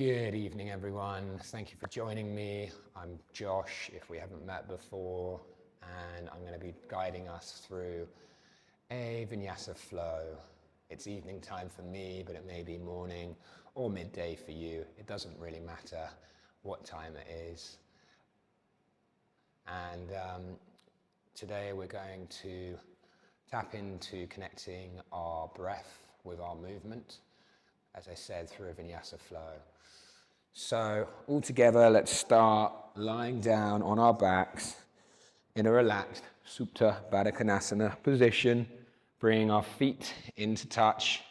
Good evening, everyone. Thank you for joining me. I'm Josh, if we haven't met before, and I'm going to be guiding us through a vinyasa flow. It's evening time for me, but it may be morning or midday for you. It doesn't really matter what time it is. And today we're going to tap into connecting our breath with our movement, as I said, through a vinyasa flow. So all together, let's start lying down on our backs in a relaxed Supta Baddha Konasana position, bringing our feet into touch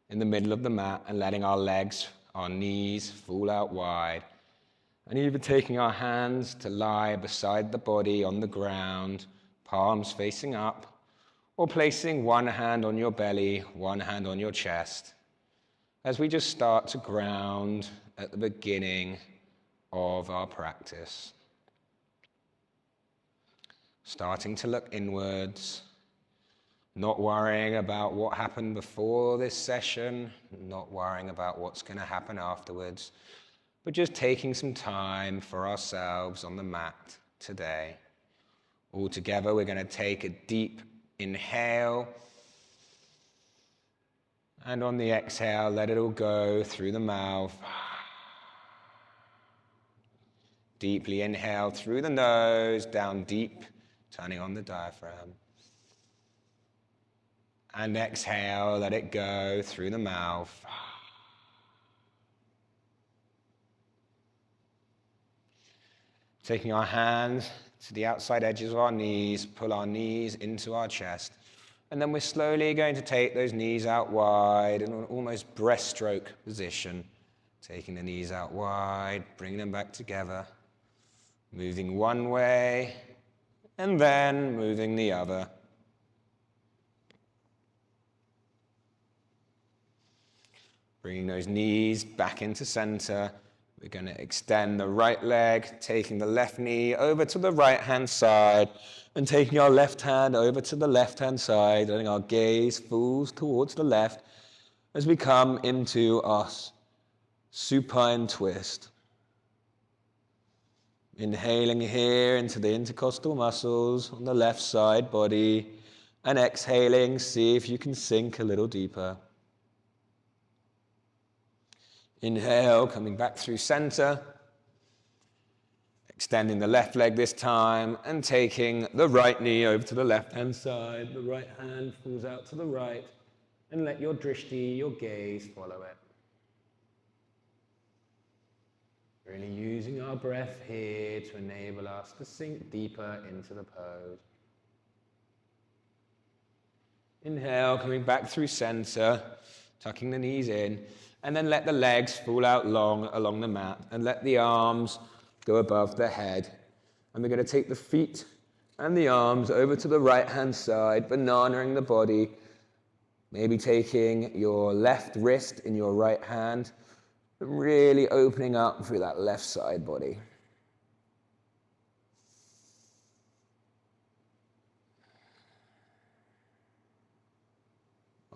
in the middle of the mat and letting our legs, our knees fall out wide. And either taking our hands to lie beside the body on the ground, palms facing up, or placing one hand on your belly, one hand on your chest, as we just start to ground at the beginning of our practice. Starting to look inwards, not worrying about what happened before this session, not worrying about what's going to happen afterwards, but just taking some time for ourselves on the mat today. All together, we're going to take a deep inhale, and on the exhale, let it all go through the mouth. Deeply inhale through the nose, down deep, turning on the diaphragm. And exhale, let it go through the mouth. Taking our hands to the outside edges of our knees, pull our knees into our chest. And then we're slowly going to take those knees out wide in an almost breaststroke position. Taking the knees out wide, bringing them back together. Moving one way, and then moving the other. Bringing those knees back into center. We're going to extend the right leg, taking the left knee over to the right-hand side, and taking our left hand over to the left-hand side, letting our gaze fall towards the left as we come into our supine twist. Inhaling here into the intercostal muscles on the left side body, and exhaling, see if you can sink a little deeper. Inhale, coming back through center, extending the left leg this time, and taking the right knee over to the left-hand side. The right hand falls out to the right, and let your drishti, your gaze, follow it. Really using our breath here to enable us to sink deeper into the pose. Inhale, coming back through center, tucking the knees in, and then let the legs fall out long along the mat, and let the arms go above the head. And we're going to take the feet and the arms over to the right-hand side, bananaing the body, maybe taking your left wrist in your right hand, really opening up through that left side body.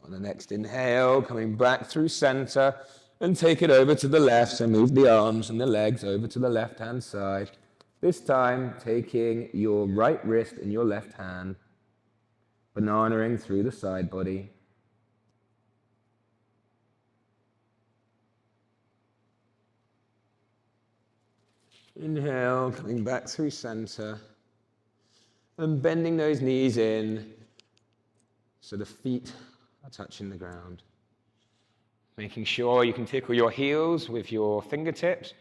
On the next inhale, coming back through center, and take it over to the left, so move the arms and the legs over to the left-hand side. This time, taking your right wrist in your left hand, bananaing through the side body. Inhale, coming back through center, and bending those knees in so the feet are touching the ground. Making sure you can tickle your heels with your fingertips.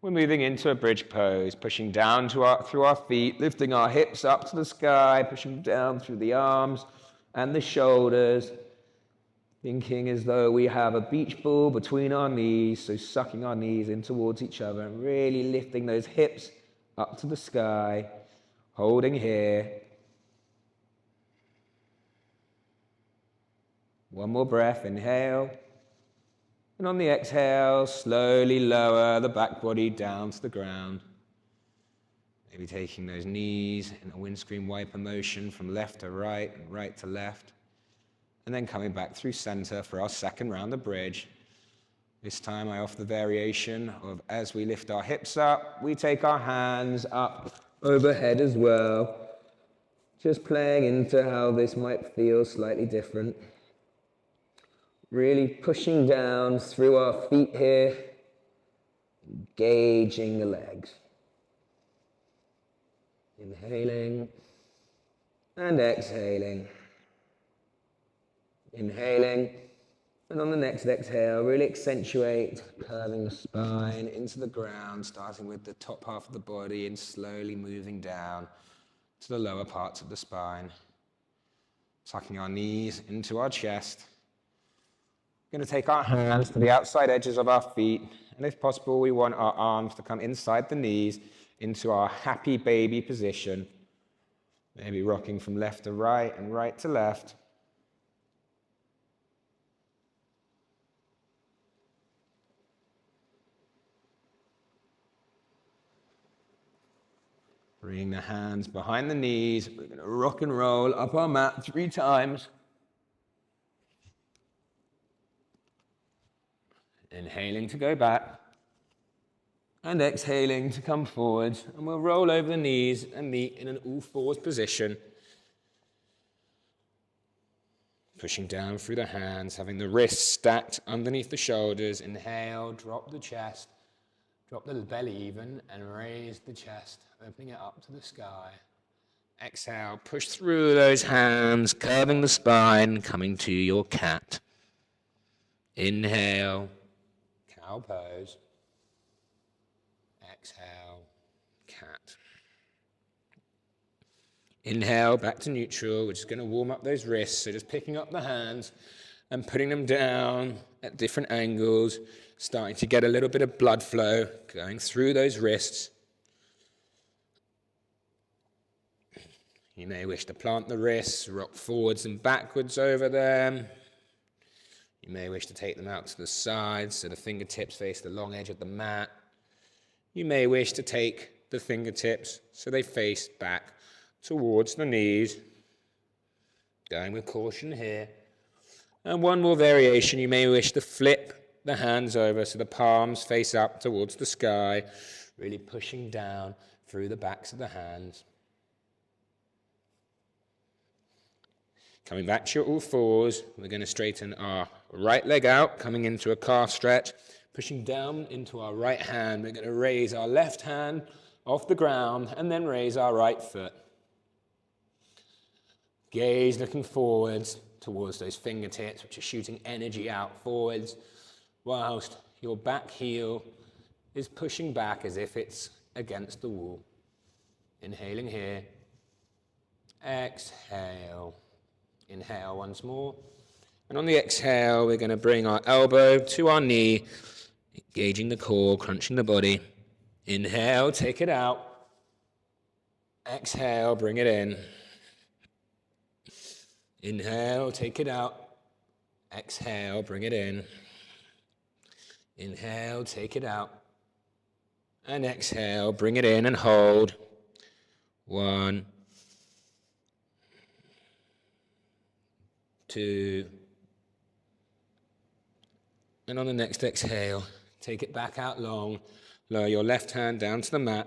We're moving into a bridge pose, pushing down through our feet, lifting our hips up to the sky, pushing down through the arms and the shoulders, thinking as though we have a beach ball between our knees, so sucking our knees in towards each other and really lifting those hips up to the sky, holding here. One more breath, inhale. And on the exhale, slowly lower the back body down to the ground. Maybe taking those knees in a windscreen wiper motion from left to right and right to left. And then coming back through center for our second round of bridge. This time I offer the variation of as we lift our hips up, we take our hands up overhead as well. Just playing into how this might feel slightly different. Really pushing down through our feet here, engaging the legs. Inhaling and exhaling. Inhaling, and on the next exhale, really accentuate curving the spine into the ground, starting with the top half of the body and slowly moving down to the lower parts of the spine. Tucking our knees into our chest. We're going to take our hands to the outside edges of our feet, and if possible, we want our arms to come inside the knees into our happy baby position. Maybe rocking from left to right and right to left. Bringing the hands behind the knees. We're going to rock and roll up our mat 3 times. Inhaling to go back. And exhaling to come forward. And we'll roll over the knees and meet in an all-fours position. Pushing down through the hands, having the wrists stacked underneath the shoulders. Inhale, drop the chest. Drop the belly even and raise the chest, opening it up to the sky. Exhale, push through those hands, curving the spine, coming to your cat. Inhale, cow pose. Exhale, cat. Inhale, back to neutral. We're just going to warm up those wrists. So just picking up the hands and putting them down at different angles, starting to get a little bit of blood flow going through those wrists. You may wish to plant the wrists, rock forwards and backwards over them. You may wish to take them out to the sides so the fingertips face the long edge of the mat. You may wish to take the fingertips so they face back towards the knees. Going with caution here. And one more variation, you may wish to flip the hands over so the palms face up towards the sky, really pushing down through the backs of the hands. Coming back to your all fours, we're going to straighten our right leg out, coming into a calf stretch, pushing down into our right hand. We're going to raise our left hand off the ground and then raise our right foot. Gaze looking forwards towards those fingertips, which are shooting energy out forwards, whilst your back heel is pushing back as if it's against the wall. Inhaling here. Exhale. Inhale once more. And on the exhale, we're going to bring our elbow to our knee, engaging the core, crunching the body. Inhale, take it out. Exhale, bring it in. Inhale, take it out. Exhale, bring it in. Inhale, take it out. And exhale, bring it in and hold. 1, 2. And on the next exhale, take it back out long. Lower your left hand down to the mat.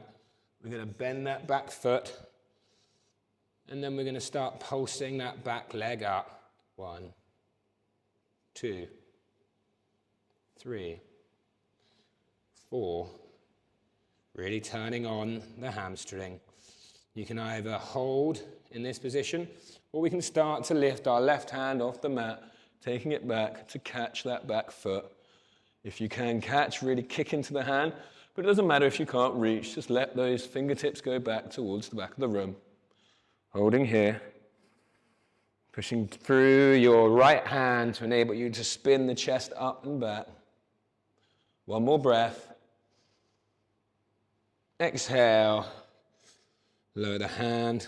We're going to bend that back foot. And then we're going to start pulsing that back leg up. 1, 2, 3, 4. Really turning on the hamstring. You can either hold in this position, or we can start to lift our left hand off the mat, taking it back to catch that back foot. If you can catch, really kick into the hand, but it doesn't matter if you can't reach, just let those fingertips go back towards the back of the room. Holding here, pushing through your right hand to enable you to spin the chest up and back. One more breath. Exhale. Lower the hand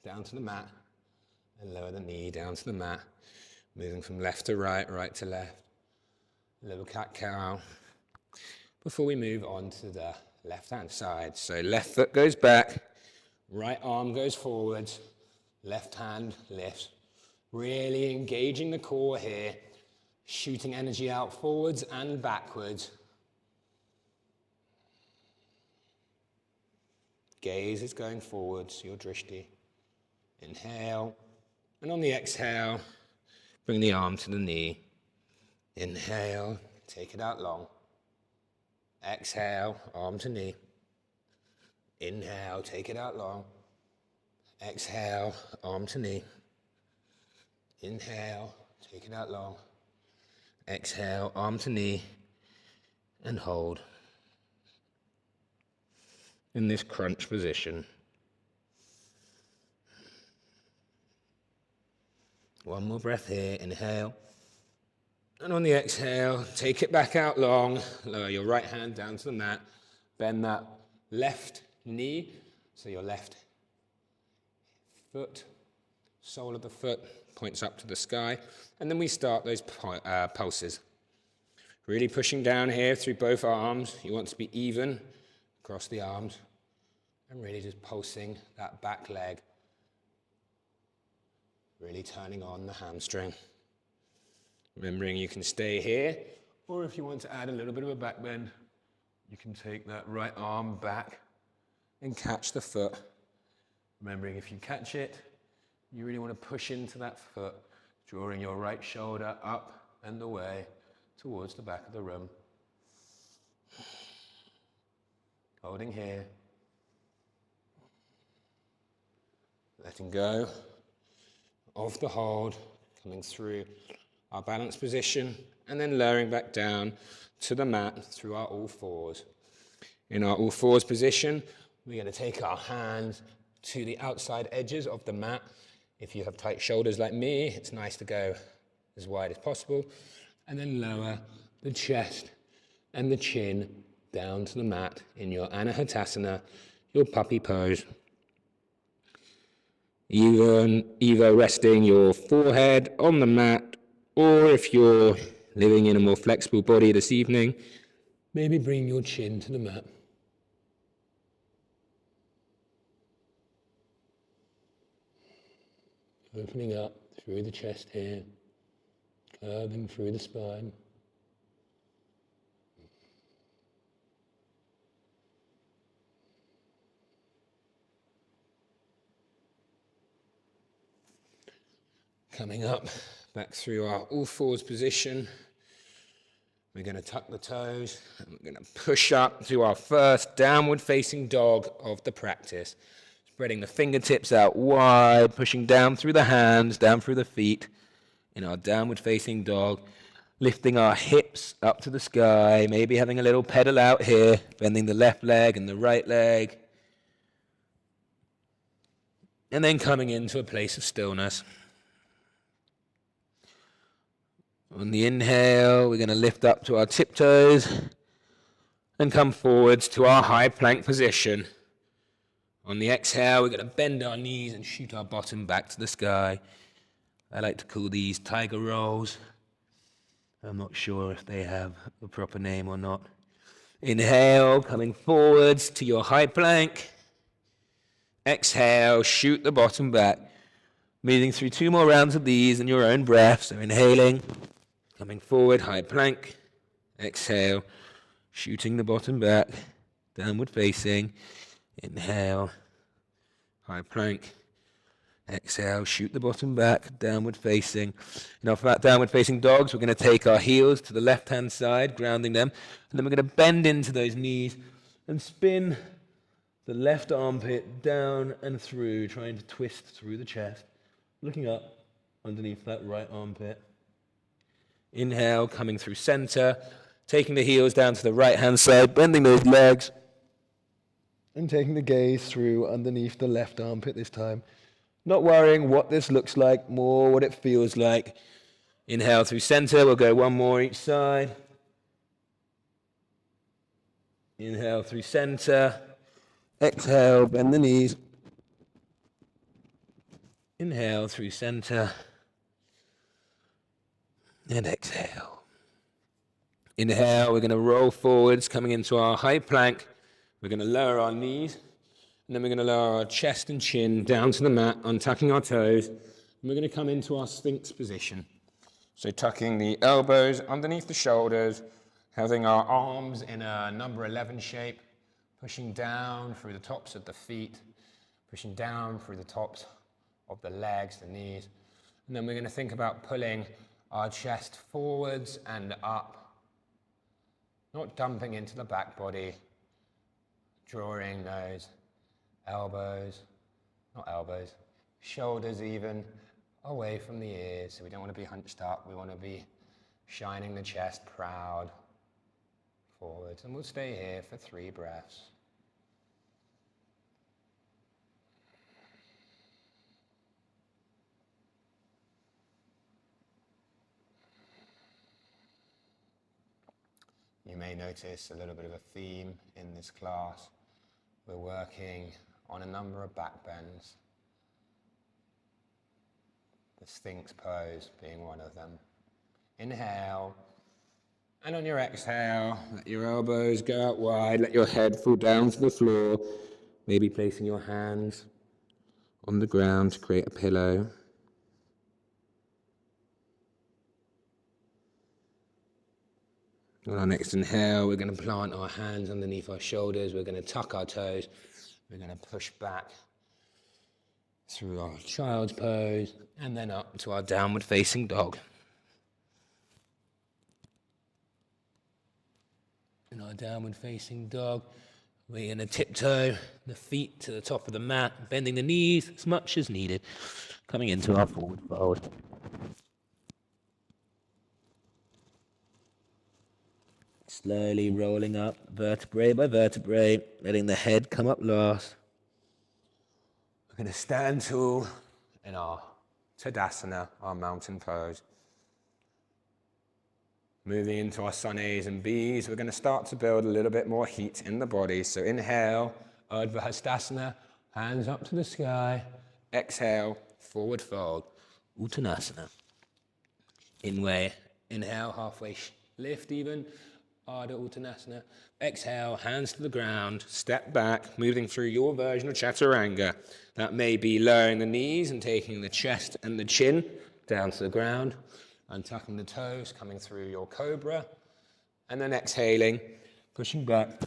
down to the mat and lower the knee down to the mat. Moving from left to right, right to left. Little cat-cow. Before we move on to the left-hand side. So left foot goes back. Right arm goes forwards, left hand lifts. Really engaging the core here. shooting energy out forwards and backwards. Gaze is going forwards, your drishti. Inhale, and on the exhale, bring the arm to the knee. Inhale, take it out long. Exhale, arm to knee. Inhale, take it out long. Exhale, arm to knee. Inhale, take it out long. Exhale, arm to knee, and hold. In this crunch position. One more breath here, inhale. And on the exhale, take it back out long. Lower your right hand down to the mat. Bend that left knee, so your left foot, sole of the foot, points up to the sky. And then we start those pulses. Really pushing down here through both arms. You want to be even across the arms. And really just pulsing that back leg. Really turning on the hamstring. Remembering you can stay here, or if you want to add a little bit of a back bend, you can take that right arm back and catch the foot. Remembering if you catch it, you really want to push into that foot, drawing your right shoulder up and away towards the back of the room. Holding here. Letting go of the hold, coming through our balance position, and then lowering back down to the mat through our all fours. In our all fours position, we're going to take our hands to the outside edges of the mat. If you have tight shoulders like me, it's nice to go as wide as possible, and then lower the chest and the chin down to the mat in your Anahatasana, your puppy pose. Either resting your forehead on the mat, or if you're living in a more flexible body this evening, maybe bring your chin to the mat. Opening up through the chest here, curving through the spine. Coming up, back through our all fours position. We're going to tuck the toes, and we're going to push up to our first downward facing dog of the practice. Spreading the fingertips out wide, pushing down through the hands, down through the feet in our downward facing dog. Lifting our hips up to the sky, maybe having a little pedal out here, bending the left leg and the right leg. And then coming into a place of stillness. On the inhale, we're going to lift up to our tiptoes and come forwards to our high plank position. On the exhale, we're going to bend our knees and shoot our bottom back to the sky. I like to call these tiger rolls. I'm not sure if they have a proper name or not. Inhale, coming forwards to your high plank. Exhale, shoot the bottom back. Moving through 2 more rounds of these in your own breath. So inhaling, coming forward, high plank. Exhale, shooting the bottom back, downward facing. Inhale, high plank. Exhale, shoot the bottom back, downward facing. In our downward facing dogs, we're going to take our heels to the left-hand side, grounding them. And then we're going to bend into those knees and spin the left armpit down and through, trying to twist through the chest. Looking up underneath that right armpit. Inhale, coming through center, taking the heels down to the right-hand side, bending those legs, and taking the gaze through underneath the left armpit this time. Not worrying what this looks like, more what it feels like. Inhale through center, we'll go 1 more each side. Inhale through center. Exhale, bend the knees. Inhale through center. And exhale. Inhale, we're going to roll forwards, coming into our high plank. We're going to lower our knees. And then we're going to lower our chest and chin down to the mat, untucking our toes. And we're going to come into our Sphinx position. So tucking the elbows underneath the shoulders, having our arms in a number 11 shape, pushing down through the tops of the feet, pushing down through the tops of the legs, the knees. And then we're going to think about pulling our chest forwards and up, not dumping into the back body, drawing those shoulders even away from the ears. So we don't want to be hunched up, we want to be shining the chest proud forwards. And we'll stay here for 3 breaths. You may notice a little bit of a theme in this class. We're working on a number of back bends, the Sphinx pose being one of them. Inhale, and on your exhale, let your elbows go out wide, let your head fall down to the floor, maybe placing your hands on the ground to create a pillow. On our next inhale, we're going to plant our hands underneath our shoulders, we're going to tuck our toes, we're going to push back through our child's pose, and then up to our downward facing dog. In our downward facing dog, we're going to tiptoe the feet to the top of the mat, bending the knees as much as needed, coming into our forward fold. Slowly rolling up vertebrae by vertebrae, letting the head come up last. We're going to stand tall in our Tadasana, our mountain pose. Moving into our sun A's and B's, we're going to start to build a little bit more heat in the body. So inhale, Urdhva Hastasana, hands up to the sky. Exhale, forward fold, Uttanasana. Inhale, halfway lift even, Ardha Uttanasana. Exhale, hands to the ground, step back, moving through your version of Chaturanga. That may be lowering the knees and taking the chest and the chin down to the ground, untucking the toes, coming through your cobra, and then exhaling, pushing back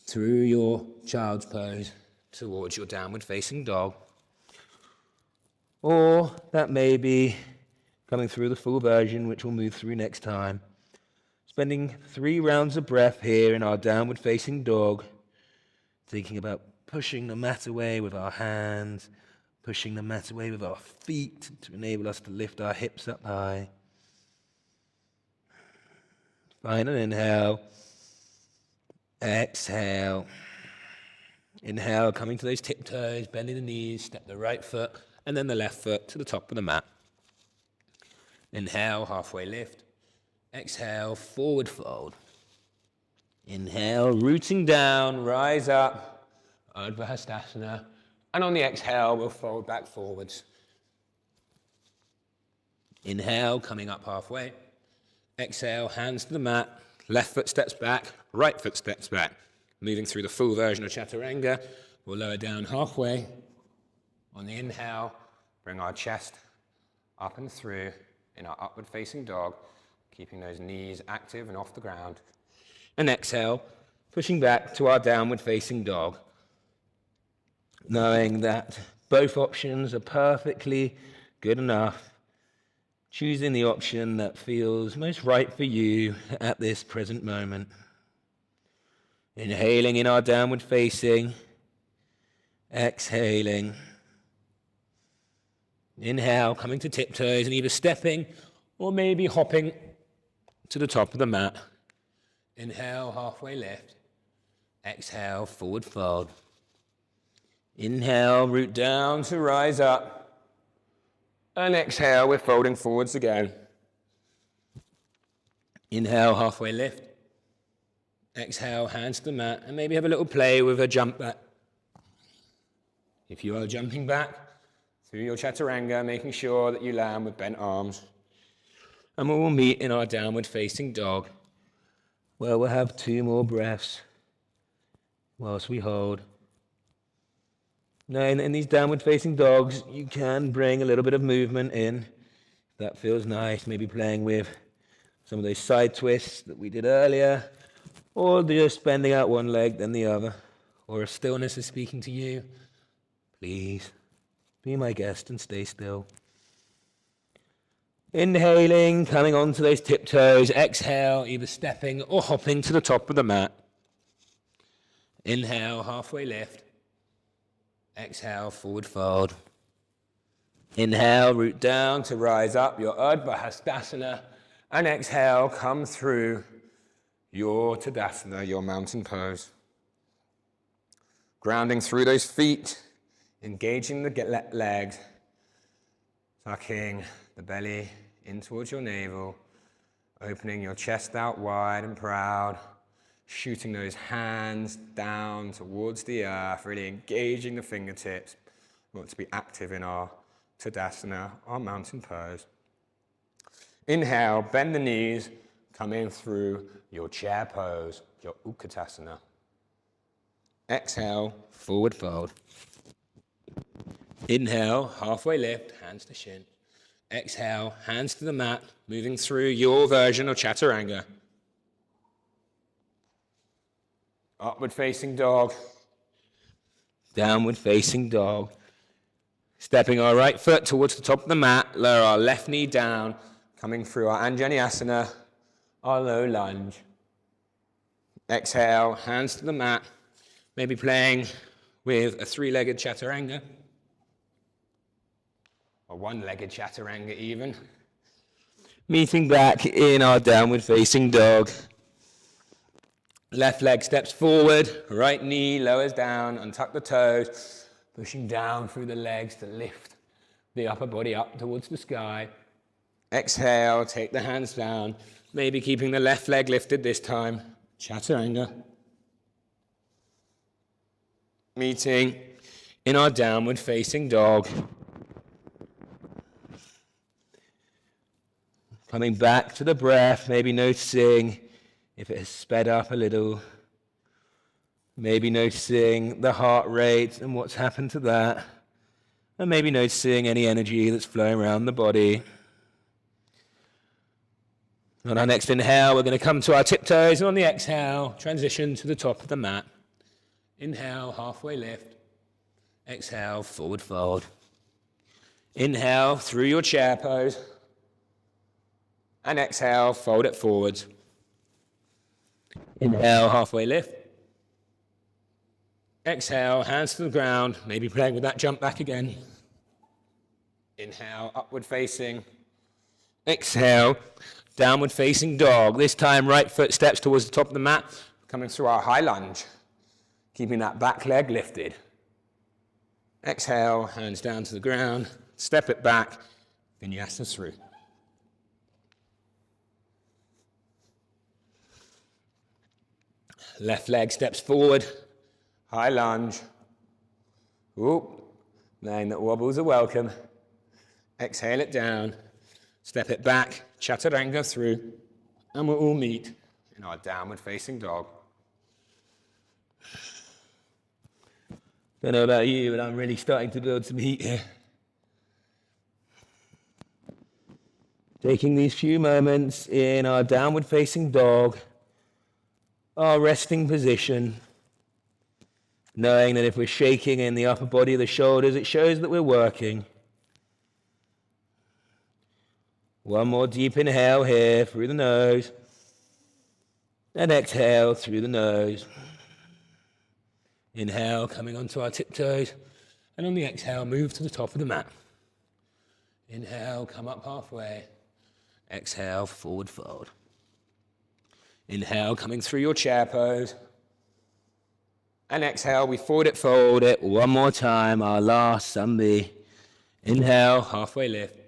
through your child's pose towards your downward facing dog. Or that may be coming through the full version, which we'll move through next time. Spending 3 rounds of breath here in our downward facing dog, thinking about pushing the mat away with our hands, pushing the mat away with our feet to enable us to lift our hips up high. Final inhale. Exhale. Inhale, coming to those tiptoes, bending the knees, step the right foot and then the left foot to the top of the mat. Inhale, halfway lift. Exhale, forward fold. Inhale, rooting down, rise up, Urdhva Hastasana. And on the exhale, we'll fold back forwards. Inhale, coming up halfway. Exhale, hands to the mat. Left foot steps back, right foot steps back. Moving through the full version of Chaturanga. We'll lower down halfway. On the inhale, bring our chest up and through in our upward facing dog, keeping those knees active and off the ground. And exhale, pushing back to our downward facing dog. Knowing that both options are perfectly good enough, choosing the option that feels most right for you at this present moment. Inhaling in our downward facing, exhaling. Inhale, coming to tiptoes and either stepping or maybe hopping to the top of the mat. Inhale, halfway lift. Exhale, forward fold. Inhale, root down to rise up. And exhale, we're folding forwards again. Inhale, halfway lift. Exhale, hands to the mat, and maybe have a little play with a jump back. If you are jumping back through your Chaturanga, making sure that you land with bent arms. And we will meet in our downward facing dog, where we'll have 2 more breaths whilst we hold. Now, in these downward facing dogs, you can bring a little bit of movement in. That feels nice. Maybe playing with some of those side twists that we did earlier, or just bending out one leg, then the other. Or if stillness is speaking to you, please be my guest and stay still. Inhaling, coming onto those tiptoes. Exhale, either stepping or hopping to the top of the mat. Inhale, halfway lift. Exhale, forward fold. Inhale, root down to rise up, your Urdhva Hastasana. And exhale, come through your Tadasana, your mountain pose. Grounding through those feet, engaging the legs, tucking the belly in towards your navel, opening your chest out wide and proud, shooting those hands down towards the earth, really engaging the fingertips. We want to be active in our Tadasana, our mountain pose. Inhale, bend the knees, coming through your chair pose, your Utkatasana. Exhale, forward fold. Inhale, halfway lift, hands to shin. Exhale, hands to the mat, moving through your version of Chaturanga. Upward facing dog. Downward facing dog. Stepping our right foot towards the top of the mat, lower our left knee down, coming through our Anjaneyasana, our low lunge. Exhale, hands to the mat, maybe playing with a three-legged Chaturanga, or one-legged Chaturanga even. Meeting back in our downward facing dog. Left leg steps forward, right knee lowers down, untuck the toes, pushing down through the legs to lift the upper body up towards the sky. Exhale, take the hands down, maybe keeping the left leg lifted this time. Chaturanga. Meeting in our downward facing dog. Coming back to the breath, maybe noticing if it has sped up a little. Maybe noticing the heart rate and what's happened to that. And maybe noticing any energy that's flowing around the body. On our next inhale, we're going to come to our tiptoes, and on the exhale, transition to the top of the mat. Inhale, halfway lift. Exhale, forward fold. Inhale through your chair pose. And exhale, fold it forwards. Inhale, halfway lift. Exhale, hands to the ground, maybe playing with that jump back again. Inhale, upward facing. Exhale, downward facing dog. This time, right foot steps towards the top of the mat, coming through our high lunge, keeping that back leg lifted. Exhale, hands down to the ground, step it back, vinyasa through. Left leg steps forward, high lunge. Ooh, knowing that wobbles are welcome. Exhale it down, step it back, Chaturanga through, and we'll all meet in our downward facing dog. Don't know about you, but I'm really starting to build some heat here. Taking these few moments in our downward facing dog, our resting position, knowing that if we're shaking in the upper body of the shoulders, it shows that we're working. One more deep inhale here through the nose, and exhale through the nose. Inhale, coming onto our tiptoes, and on the exhale, move to the top of the mat. Inhale, come up halfway. Exhale, forward fold. Inhale, coming through your chair pose. And exhale, we forward it, fold it. One more time, our last Sambi. Inhale, halfway lift.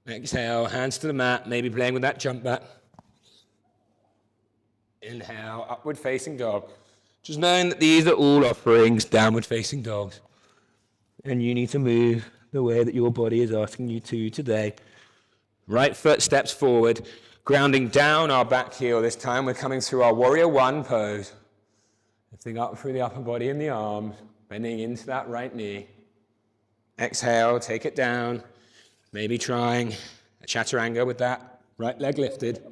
Exhale, hands to the mat, maybe playing with that jump back. Inhale, upward facing dog. Just knowing that these are all offerings, downward facing dogs. And you need to move the way that your body is asking you to today. Right foot steps forward, grounding down our back heel. This time we're coming through our warrior one pose. Lifting up through the upper body and the arms, bending into that right knee. Exhale, take it down. Maybe trying a chaturanga with that right leg lifted.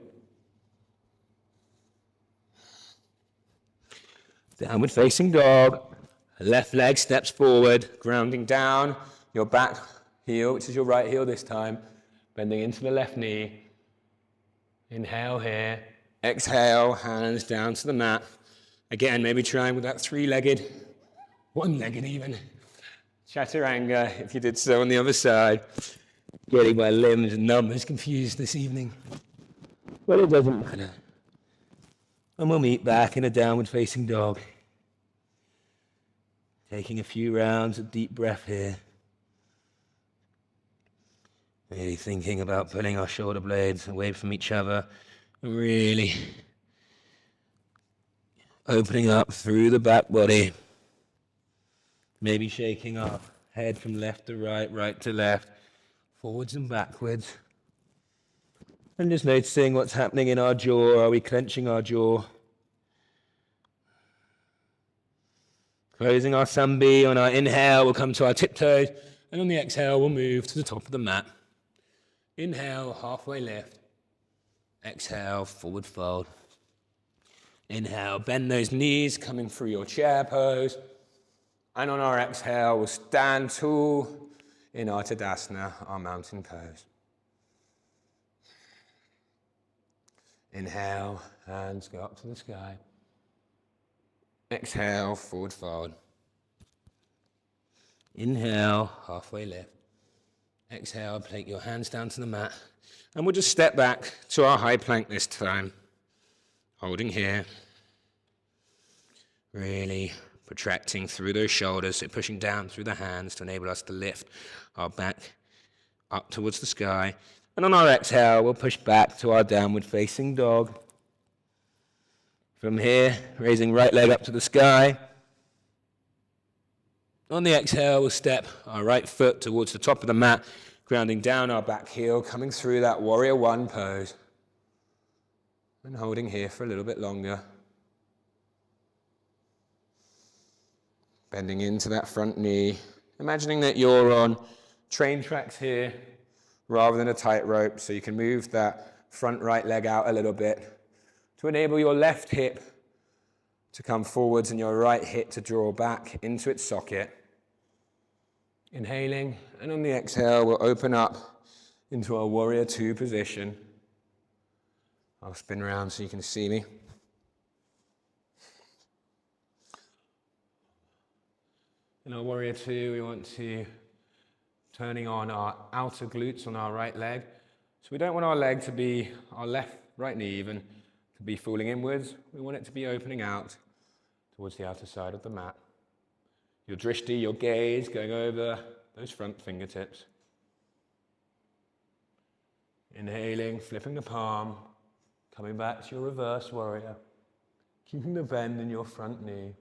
Downward facing dog. Left leg steps forward, grounding down your back heel, which is your right heel this time, bending into the left knee. Inhale here. Exhale, hands down to the mat. Again, maybe trying with that three-legged, one-legged even, chaturanga, if you did so on the other side. Getting my limbs and numbers confused this evening. But it doesn't matter. And we'll meet back in a downward facing dog. Taking a few rounds of deep breath here. Really thinking about pulling our shoulder blades away from each other. And really opening up through the back body. Maybe shaking our head from left to right, right to left, forwards and backwards. And just noticing what's happening in our jaw. Are we clenching our jaw? Closing our sambi. On our inhale, we'll come to our tiptoes. And on the exhale, we'll move to the top of the mat. Inhale, halfway lift. Exhale, forward fold. Inhale, bend those knees, coming through your chair pose. And on our exhale, we'll stand tall in our Tadasana, our mountain pose. Inhale, hands go up to the sky. Exhale, forward fold. Inhale, halfway lift. Exhale, take your hands down to the mat. And we'll just step back to our high plank this time. Holding here. Really protracting through those shoulders, so pushing down through the hands to enable us to lift our back up towards the sky. And on our exhale, we'll push back to our downward facing dog. From here, raising right leg up to the sky. On the exhale, we'll step our right foot towards the top of the mat, grounding down our back heel, coming through that warrior one pose. And holding here for a little bit longer. Bending into that front knee. Imagining that you're on train tracks here rather than a tightrope, so you can move that front right leg out a little bit to enable your left hip to come forwards and your right hip to draw back into its socket. Inhaling, and on the exhale, we'll open up into our warrior two position. I'll spin around so you can see me. In our warrior two, we want to turning on our outer glutes on our right leg. So we don't want our leg to be, our right knee even, to be falling inwards. We want it to be opening out towards the outer side of the mat. Your drishti, your gaze, going over those front fingertips. Inhaling, flipping the palm, coming back to your reverse warrior, keeping the bend in your front knee.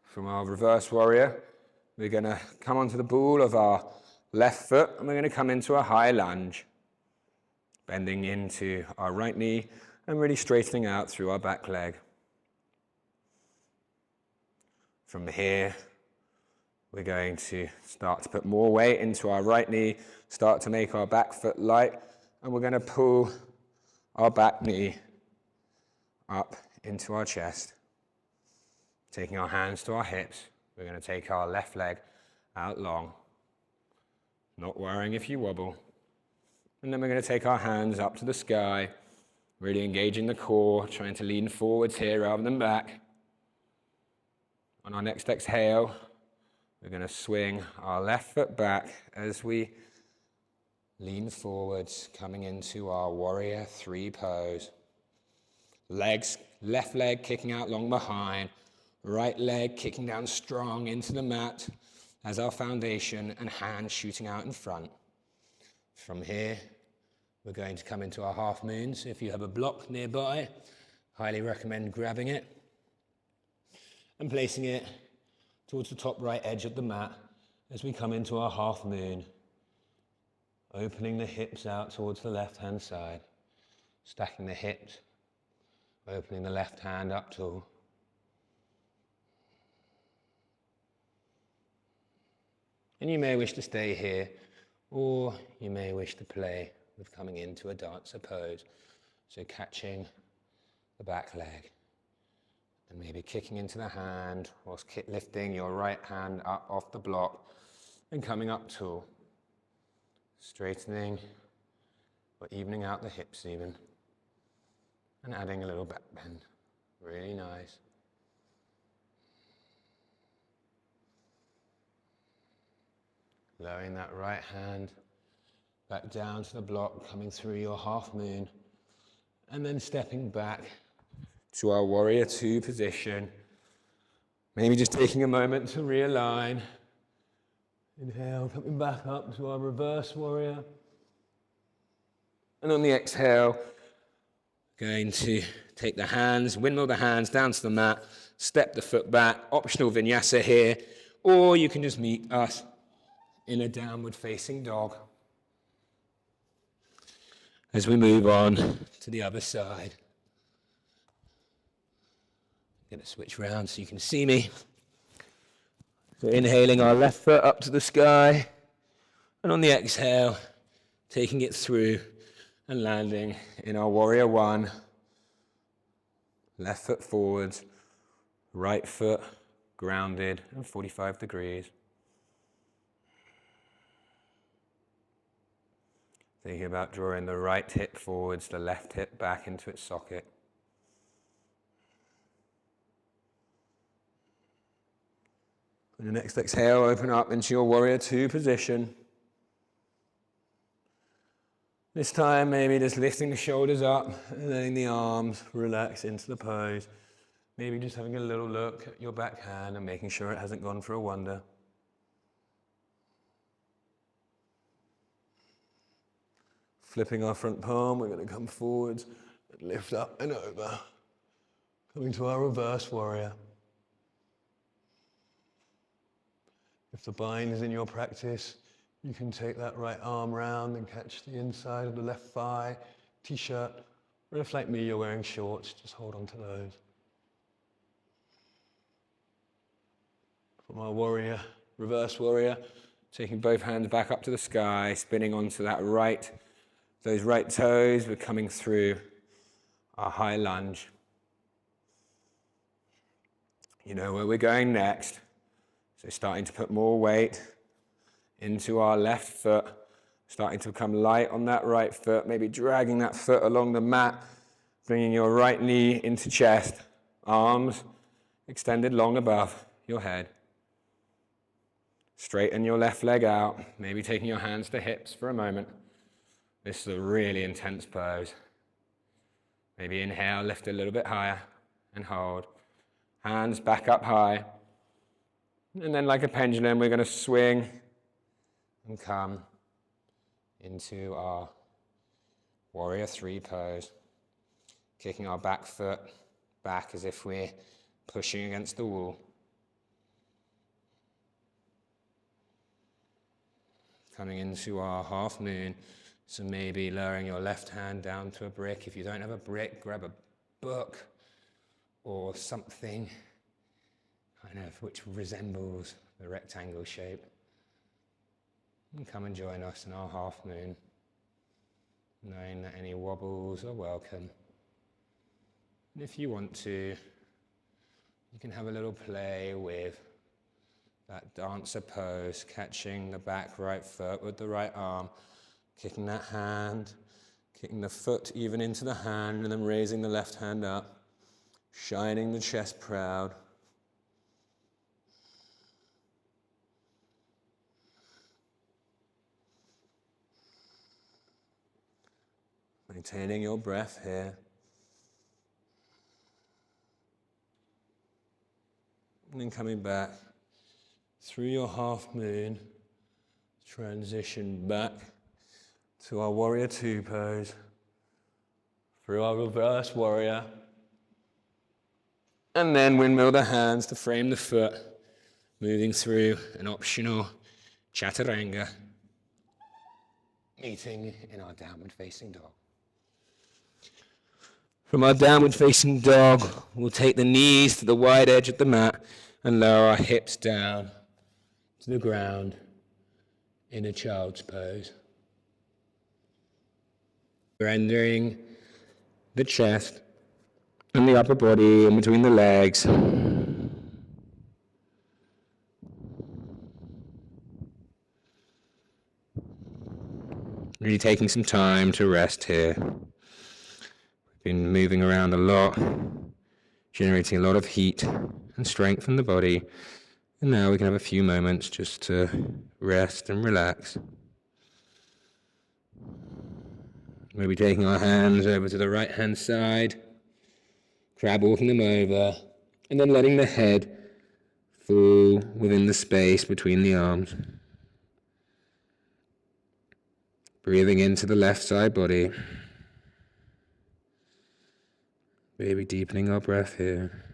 From our reverse warrior, we're going to come onto the ball of our left foot and we're going to come into a high lunge. Bending into our right knee and really straightening out through our back leg. From here, we're going to start to put more weight into our right knee, start to make our back foot light, and we're going to pull our back knee up into our chest. Taking our hands to our hips, we're going to take our left leg out long, not worrying if you wobble. And then we're going to take our hands up to the sky, really engaging the core, trying to lean forwards here rather than back. On our next exhale, we're going to swing our left foot back as we lean forwards, coming into our warrior three pose. Legs, left leg kicking out long behind, right leg kicking down strong into the mat as our foundation, and hands shooting out in front. From here, we're going to come into our half moons. If you have a block nearby, highly recommend grabbing it and placing it towards the top right edge of the mat as we come into our half moon. Opening the hips out towards the left-hand side. Stacking the hips. Opening the left hand up tall. And you may wish to stay here, or you may wish to play with coming into a dancer pose. So catching the back leg and maybe kicking into the hand whilst lifting your right hand up off the block and coming up tall. Straightening or evening out the hips even and adding a little back bend. Really nice. Lowering that right hand back down to the block, coming through your half moon, and then stepping back to our warrior two position. Maybe just taking a moment to realign. Inhale, coming back up to our reverse warrior. And on the exhale, going to take the hands, windmill the hands down to the mat, step the foot back, optional vinyasa here, or you can just meet us in a downward facing dog as we move on to the other side. I'm going to switch around so you can see me. So inhaling our left foot up to the sky, and on the exhale, taking it through and landing in our warrior one. Left foot forwards, right foot grounded and 45 degrees. Thinking about drawing the right hip forwards, the left hip back into its socket. On your next exhale, open up into your warrior two position. This time, maybe just lifting the shoulders up and letting the arms relax into the pose. Maybe just having a little look at your back hand and making sure it hasn't gone for a wander. Flipping our front palm, we're going to come forwards and lift up and over. Coming to our reverse warrior. If the bind is in your practice, you can take that right arm round and catch the inside of the left thigh, t-shirt, or if like me you're wearing shorts, just hold on to those. From our warrior, reverse warrior, taking both hands back up to the sky, spinning onto that right, those right toes, we're coming through our high lunge. You know where we're going next. So starting to put more weight into our left foot, starting to become light on that right foot, maybe dragging that foot along the mat, bringing your right knee into chest, arms extended long above your head. Straighten your left leg out, maybe taking your hands to hips for a moment. This is a really intense pose. Maybe inhale, lift a little bit higher and hold. Hands back up high. And then like a pendulum, we're going to swing and come into our warrior three pose. Kicking our back foot back as if we're pushing against the wall. Coming into our half moon. So maybe lowering your left hand down to a brick. If you don't have a brick, grab a book or something kind of which resembles the rectangle shape. And come and join us in our half moon, knowing that any wobbles are welcome. And if you want to, you can have a little play with that dancer pose, catching the back right foot with the right arm, kicking that hand, kicking the foot even into the hand, and then raising the left hand up, shining the chest proud. Maintaining your breath here. And then coming back through your half moon, transition back to our warrior two pose, through our reverse warrior, and then windmill the hands to frame the foot, moving through an optional chaturanga. meeting in our downward facing dog. From our downward facing dog, we'll take the knees to the wide edge of the mat and lower our hips down to the ground in a child's pose. Rendering the chest and the upper body in between the legs. Really taking some time to rest here. We've been moving around a lot, generating a lot of heat and strength in the body. And now we can have a few moments just to rest and relax. Maybe taking our hands over to the right-hand side, crab walking them over, and then letting the head fall within the space between the arms. Breathing into the left side body. Maybe deepening our breath here.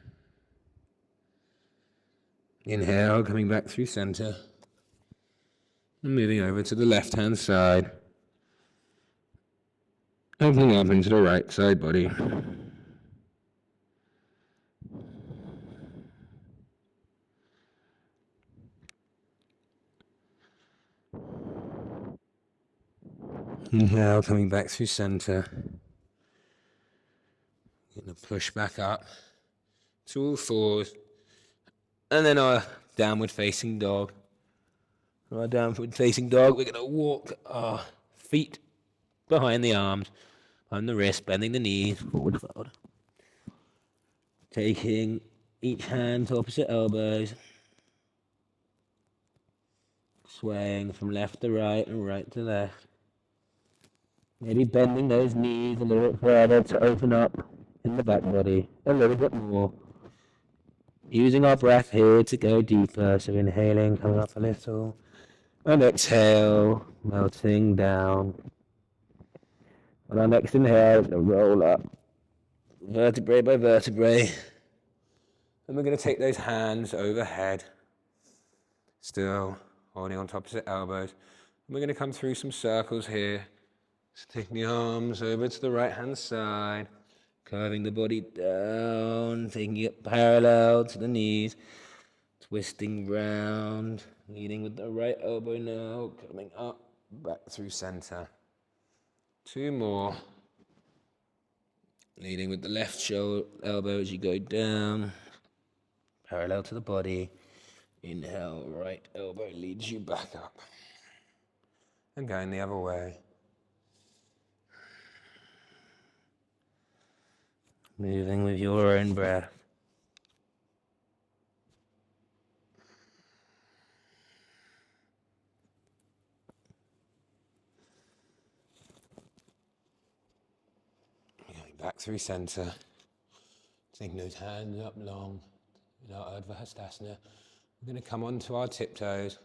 Inhale, coming back through center. And moving over to the left-hand side. Opening up into the right side body. Inhale, coming back through center. Gonna push back up to all fours. And then our downward facing dog. From our downward facing dog, we're gonna walk our feet behind the arms, behind the wrist, bending the knees, forward fold. Taking each hand to opposite elbows. Swaying from left to right and right to left. Maybe bending those knees a little bit further to open up in the back body a little bit more. Using our breath here to go deeper. So inhaling, coming up a little. And exhale, melting down. On our next inhale, we're going to roll up. Vertebrae by vertebrae. And we're going to take those hands overhead. Still holding on to opposite elbows. And we're going to come through some circles here. So taking the arms over to the right-hand side. Curving the body down. Taking it parallel to the knees. Twisting round. Leading with the right elbow now. Coming up. Back through center. 2 more. Leading with the left shoulder elbow as you go down. Parallel to the body. Inhale, right elbow leads you back up. And going the other way. Moving with your own breath. Going back through center. Taking those hands up long in our Urdhva Hastasana. We're going to come onto our tiptoes.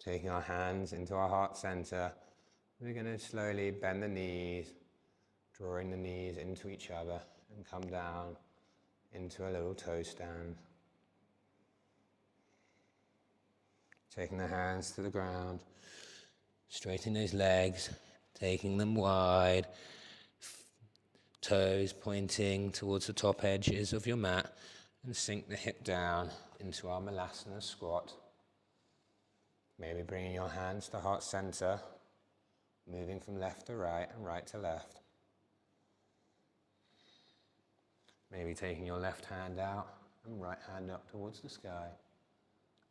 Taking our hands into our heart center. We're going to slowly bend the knees. Drawing the knees into each other and come down into a little toe stand. Taking the hands to the ground, straightening those legs, taking them wide, toes pointing towards the top edges of your mat, and sink the hip down into our Malasana squat. Maybe bringing your hands to heart center, moving from left to right and right to left. Maybe taking your left hand out and right hand up towards the sky,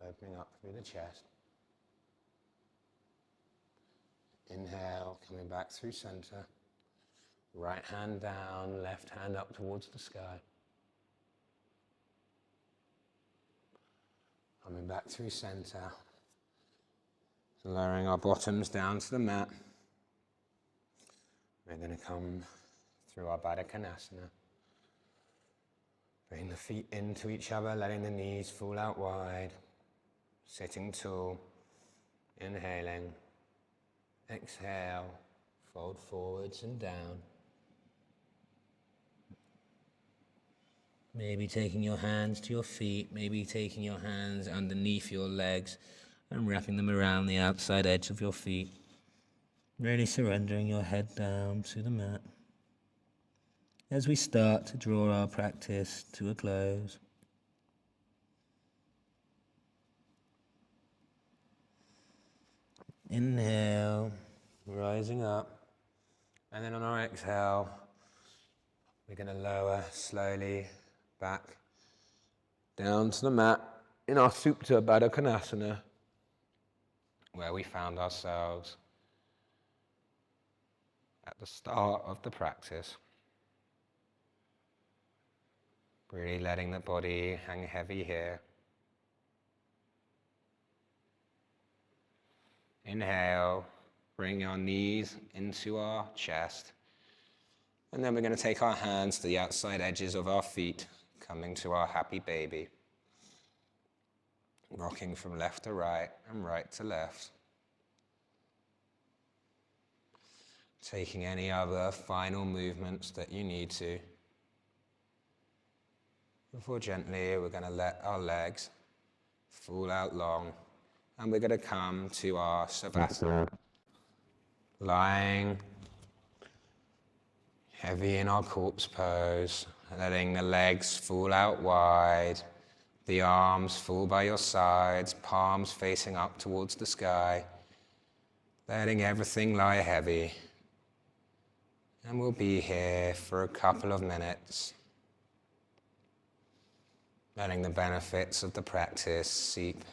opening up through the chest. Inhale, coming back through center. Right hand down, left hand up towards the sky. Coming back through center. Lowering our bottoms down to the mat. We're going to come through our Baddha Konasana. Bring the feet into each other, letting the knees fall out wide. Sitting tall. Inhaling. Exhale. Fold forwards and down. Maybe taking your hands to your feet. Maybe taking your hands underneath your legs and wrapping them around the outside edge of your feet. Really surrendering your head down to the mat as we start to draw our practice to a close. Inhale, rising up, and then on our exhale, we're going to lower slowly back down to the mat in our Supta Baddha Konasana, where we found ourselves at the start of the practice. Really letting the body hang heavy here. Inhale, bring our knees into our chest. And then we're going to take our hands to the outside edges of our feet, coming to our happy baby. Rocking from left to right and right to left. Taking any other final movements that you need to. Before gently, we're going to let our legs fall out long. And we're going to come to our Shavasana. Lying heavy in our corpse pose, letting the legs fall out wide, the arms fall by your sides, palms facing up towards the sky, letting everything lie heavy. And we'll be here for a couple of minutes, letting the benefits of the practice seep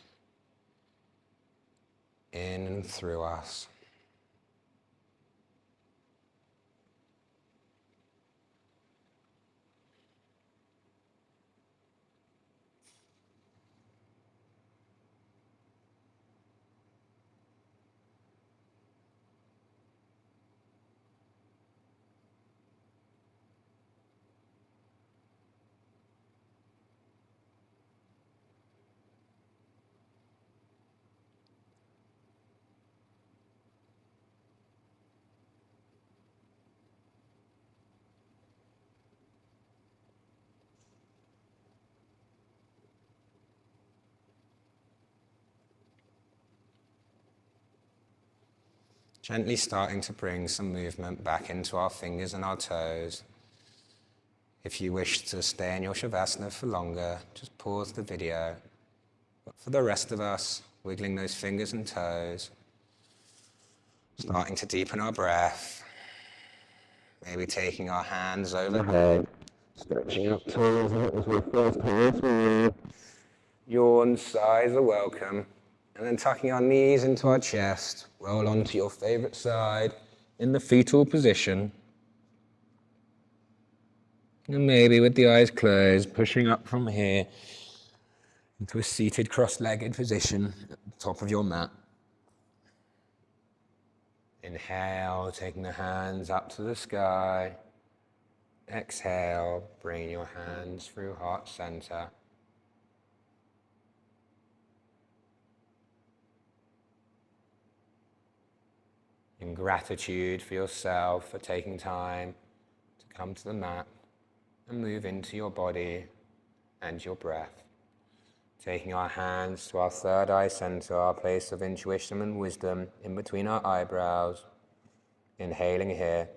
in and through us. Gently starting to bring some movement back into our fingers and our toes. If you wish to stay in your Shavasana for longer, just pause the video. But for the rest of us, wiggling those fingers and toes, starting to deepen our breath, maybe taking our hands overhead, stretching up towards it as we first come through. Yawn, sighs are welcome. And then tucking our knees into our chest, roll onto your favorite side in the fetal position. And maybe with the eyes closed, pushing up from here into a seated cross-legged position at the top of your mat. Inhale, taking the hands up to the sky. Exhale, bringing your hands through heart center. In gratitude for yourself for taking time to come to the mat and move into your body and your breath. Taking our hands to our third eye center, our place of intuition and wisdom in between our eyebrows. Inhaling here.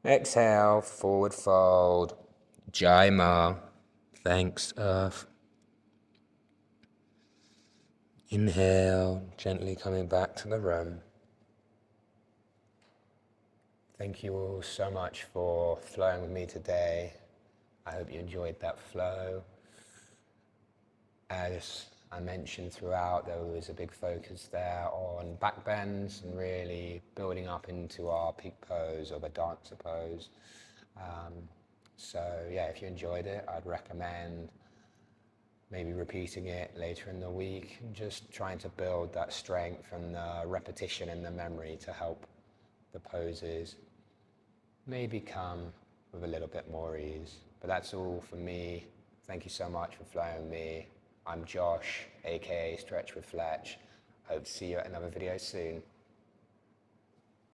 Exhale, forward fold. Jai Ma. Thanks, Earth. Inhale, gently coming back to the room. Thank you all so much for flowing with me today. I hope you enjoyed that flow. As I mentioned throughout, there was a big focus there on backbends and really building up into our peak pose or the dancer pose. So yeah, if you enjoyed it, I'd recommend maybe repeating it later in the week and just trying to build that strength and the repetition and the memory to help the poses maybe come with a little bit more ease. But that's all for me. Thank you so much for flowing with me. I'm Josh, aka Stretch with Fletch. Hope to see you at another video soon.